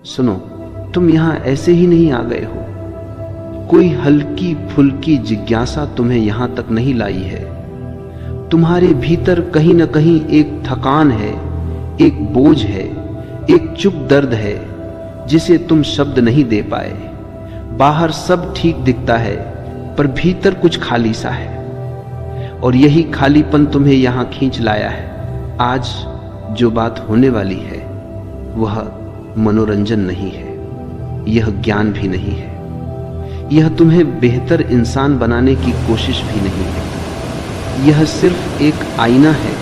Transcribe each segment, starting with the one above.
सुनो, तुम यहां ऐसे ही नहीं आ गए हो। कोई हल्की फुल्की जिज्ञासा तुम्हें यहां तक नहीं लाई है। तुम्हारे भीतर कहीं न कहीं एक थकान है, एक बोझ है, एक चुप दर्द है जिसे तुम शब्द नहीं दे पाए। बाहर सब ठीक दिखता है, पर भीतर कुछ खाली सा है, और यही खालीपन तुम्हें यहां खींच लाया है। आज जो बात होने वाली है वह मनोरंजन नहीं है, यह ज्ञान भी नहीं है, यह तुम्हें बेहतर इंसान बनाने की कोशिश भी नहीं है। यह सिर्फ एक आईना है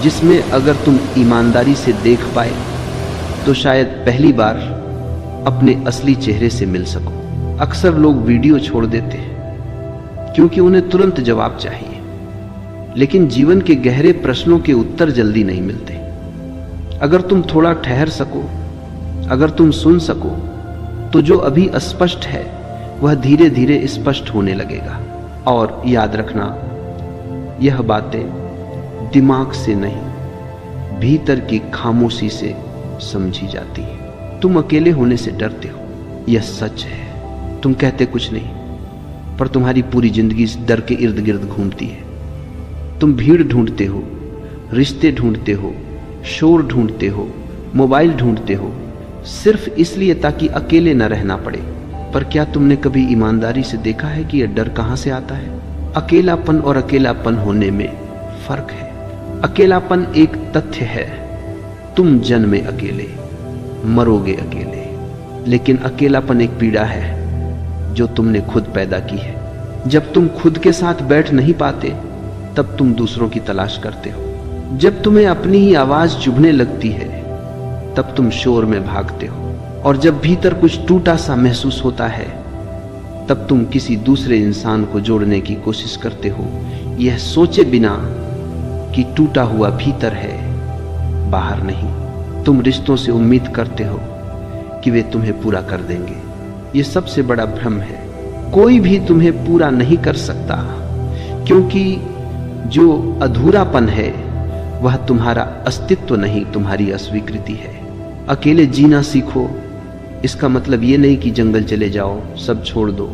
जिसमें अगर तुम ईमानदारी से देख पाए तो शायद पहली बार अपने असली चेहरे से मिल सको। अक्सर लोग वीडियो छोड़ देते हैं क्योंकि उन्हें तुरंत जवाब चाहिए, लेकिन जीवन के गहरे प्रश्नों के उत्तर जल्दी नहीं मिलते। अगर तुम थोड़ा ठहर सको, अगर तुम सुन सको, तो जो अभी अस्पष्ट है वह धीरे धीरे स्पष्ट होने लगेगा। और याद रखना, यह बातें दिमाग से नहीं, भीतर की खामोशी से समझी जाती है। तुम अकेले होने से डरते हो, यह सच है। तुम कहते कुछ नहीं, पर तुम्हारी पूरी जिंदगी इस डर के इर्द गिर्द घूमती है। तुम भीड़ ढूंढते हो, रिश्ते ढूंढते हो, शोर ढूंढते हो, मोबाइल ढूंढते हो, सिर्फ इसलिए ताकि अकेले न रहना पड़े। पर क्या तुमने कभी ईमानदारी से देखा है कि यह डर कहां से आता है? अकेलापन और अकेलापन होने में फर्क है। अकेलापन एक तथ्य है, तुम जन्मे अकेले, मरोगे अकेले, लेकिन अकेलापन एक पीड़ा है जो तुमने खुद पैदा की है। जब तुम खुद के साथ बैठ नहीं पाते तब तुम दूसरों की तलाश करते हो। जब तुम्हें अपनी ही आवाज चुभने लगती है तब तुम शोर में भागते हो, और जब भीतर कुछ टूटा सा महसूस होता है तब तुम किसी दूसरे इंसान को जोड़ने की कोशिश करते हो, यह सोचे बिना कि टूटा हुआ भीतर है, बाहर नहीं। तुम रिश्तों से उम्मीद करते हो कि वे तुम्हें पूरा कर देंगे। यह सबसे बड़ा भ्रम है। कोई भी तुम्हें पूरा नहीं कर सकता, क्योंकि जो अधूरापन है वह तुम्हारा अस्तित्व नहीं, तुम्हारी अस्वीकृति है। अकेले जीना सीखो, इसका मतलब यह नहीं कि जंगल चले जाओ, सब छोड़ दो।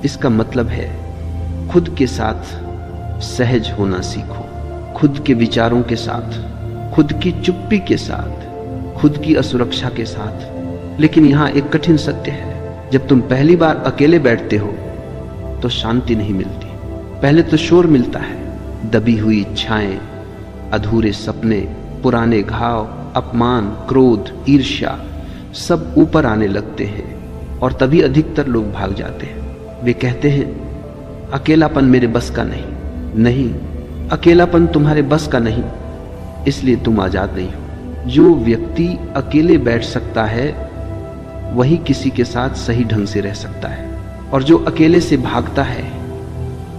इसका मतलब है खुद के साथ सहज होना सीखो, खुद के विचारों के साथ, खुद की चुप्पी के साथ, खुद की असुरक्षा के साथ। लेकिन यहां एक कठिन सत्य है, जब तुम पहली बार अकेले बैठते हो तो शांति नहीं मिलती। पहले तो शोर मिलता है, दबी हुई इच्छाएं, अधूरे सपने, पुराने घाव, अपमान, क्रोध, ईर्ष्या, सब ऊपर आने लगते हैं, और तभी अधिकतर लोग भाग जाते हैं। वे कहते हैं अकेलापन मेरे बस का नहीं। नहीं, अकेलापन तुम्हारे बस का नहीं, इसलिए तुम आजाद नहीं हो। जो व्यक्ति अकेले बैठ सकता है वही किसी के साथ सही ढंग से रह सकता है, और जो अकेले से भागता है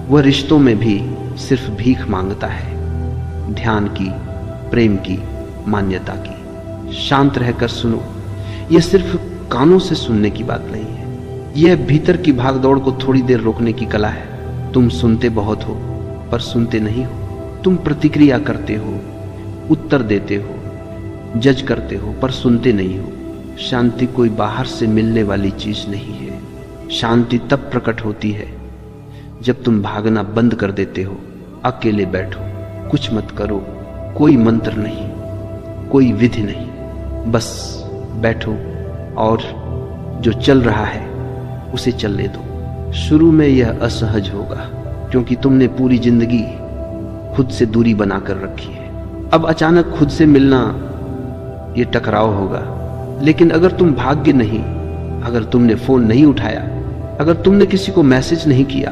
वह रिश्तों में भी सिर्फ भीख मांगता है, ध्यान की, प्रेम की, मान्यता की। शांत रहकर सुनो, यह सिर्फ कानों से सुनने की बात नहीं है, यह भीतर की भागदौड़ को थोड़ी देर रोकने की कला है। तुम सुनते बहुत हो पर सुनते नहीं हो। तुम प्रतिक्रिया करते हो, उत्तर देते हो, जज करते हो, पर सुनते नहीं हो। शांति कोई बाहर से मिलने वाली चीज नहीं है। शांति तब प्रकट होती है जब तुम भागना बंद कर देते हो। अकेले बैठो, कुछ मत करो, कोई मंत्र नहीं, कोई विधि नहीं, बस बैठो और जो चल रहा है उसे चलने दो। शुरू में यह असहज होगा क्योंकि तुमने पूरी जिंदगी खुद से दूरी बनाकर रखी है। अब अचानक खुद से मिलना यह टकराव होगा, लेकिन अगर तुम भाग्य नहीं, अगर तुमने फोन नहीं उठाया, अगर तुमने किसी को मैसेज नहीं किया,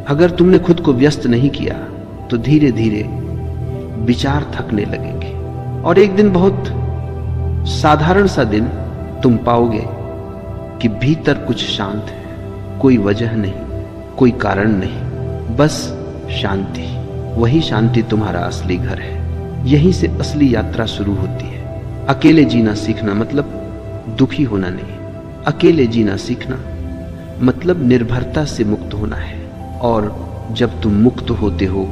अगर तुमने खुद को व्यस्त नहीं किया, तो धीरे धीरे विचार थकने लगेंगे, और एक दिन, बहुत साधारण सा दिन, तुम पाओगे कि भीतर कुछ शांत है। कोई वजह नहीं, कोई कारण नहीं, बस शांति। वही शांति तुम्हारा असली घर है। यहीं से असली यात्रा शुरू होती है। अकेले जीना सीखना मतलब दुखी होना नहीं, अकेले जीना सीखना मतलब निर्भरता से मुक्त होना है। और जब तुम मुक्त होते हो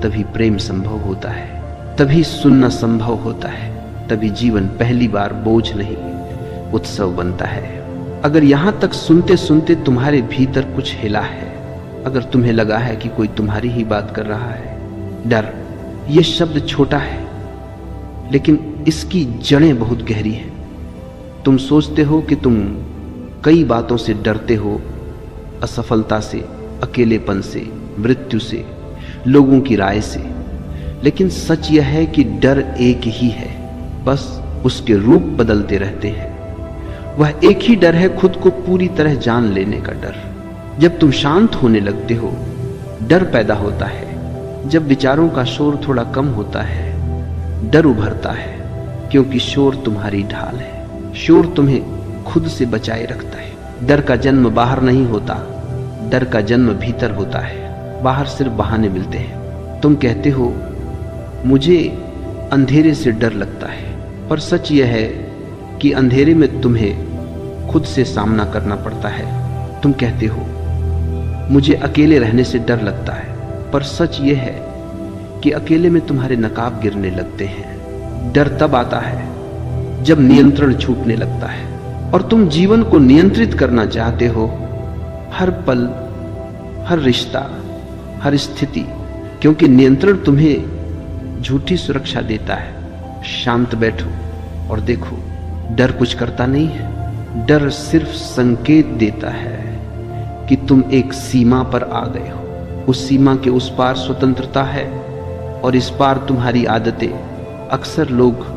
तभी प्रेम संभव होता है, तभी सुनना संभव होता है, तभी जीवन पहली बार बोझ नहीं, उत्सव बनता है। अगर यहां तक सुनते सुनते तुम्हारे भीतर कुछ हिला है, अगर तुम्हें लगा है कि कोई तुम्हारी ही बात कर रहा है, डर, यह शब्द छोटा है लेकिन इसकी जड़ें बहुत गहरी हैं। तुम सोचते हो कि तुम कई बातों से डरते हो, असफलता से, अकेलेपन से, मृत्यु से, लोगों की राय से, लेकिन सच यह है कि डर एक ही है, बस उसके रूप बदलते रहते हैं। वह एक ही डर है, खुद को पूरी तरह जान लेने का डर। जब तुम शांत होने लगते हो, डर पैदा होता है। जब विचारों का शोर थोड़ा कम होता है, डर उभरता है, क्योंकि शोर तुम्हारी ढाल है। शोर तुम्हें खुद से बचाए रखता है। डर का जन्म बाहर नहीं होता, डर का जन्म भीतर होता है। बाहर सिर्फ बहाने मिलते हैं। तुम कहते हो मुझे अंधेरे से डर लगता है, पर सच यह है कि अंधेरे में तुम्हें खुद से सामना करना पड़ता है। तुम कहते हो मुझे अकेले रहने से डर लगता है, पर सच यह है कि अकेले में तुम्हारे नकाब गिरने लगते हैं। डर तब आता है जब नियंत्रण छूटने लगता है और तुम जीवन को नियंत्रित करना चाहते हो, हर पल, हर रिश्ता, हर स्थिति, क्योंकि नियंत्रण तुम्हें झूठी सुरक्षा देता है। शांत बैठो और देखो, डर कुछ करता नहीं है। डर सिर्फ संकेत देता है कि तुम एक सीमा पर आ गए हो। उस सीमा के उस पार स्वतंत्रता है और इस पार तुम्हारी आदतें। अक्सर लोग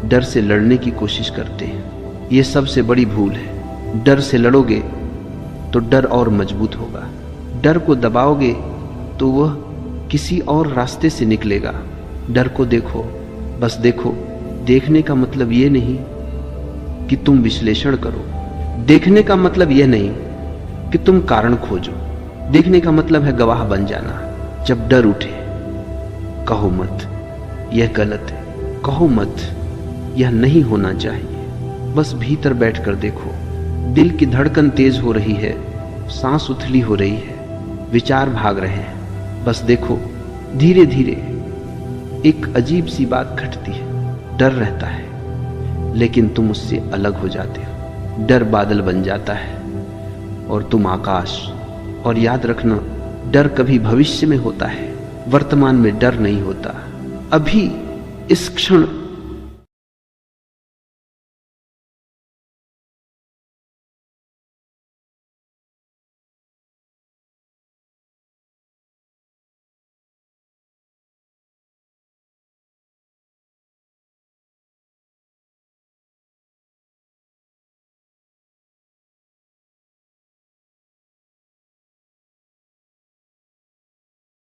डर से लड़ने की कोशिश करते हैं, यह सबसे बड़ी भूल है। डर से लड़ोगे तो डर और मजबूत होगा। डर को दबाओगे तो वह किसी और रास्ते से निकलेगा। डर को देखो, बस देखो। देखने का मतलब यह नहीं कि तुम विश्लेषण करो। देखने का मतलब यह नहीं कि तुम कारण खोजो। देखने का मतलब है गवाह बन जाना। जब डर उठे, कहो मत यह गलत है, कहो मत यह नहीं होना चाहिए। बस भीतर बैठकर देखो। दिल की धड़कन तेज हो रही है, सांस उथली हो रही है, विचार भाग रहे हैं। बस देखो, धीरे धीरे एक अजीब सी बात घटती है। डर रहता है लेकिन तुम उससे अलग हो जाते हो। डर बादल बन जाता है और तुम आकाश। और याद रखना, डर कभी भविष्य में होता है, वर्तमान में डर नहीं होता। अभी इस क्षण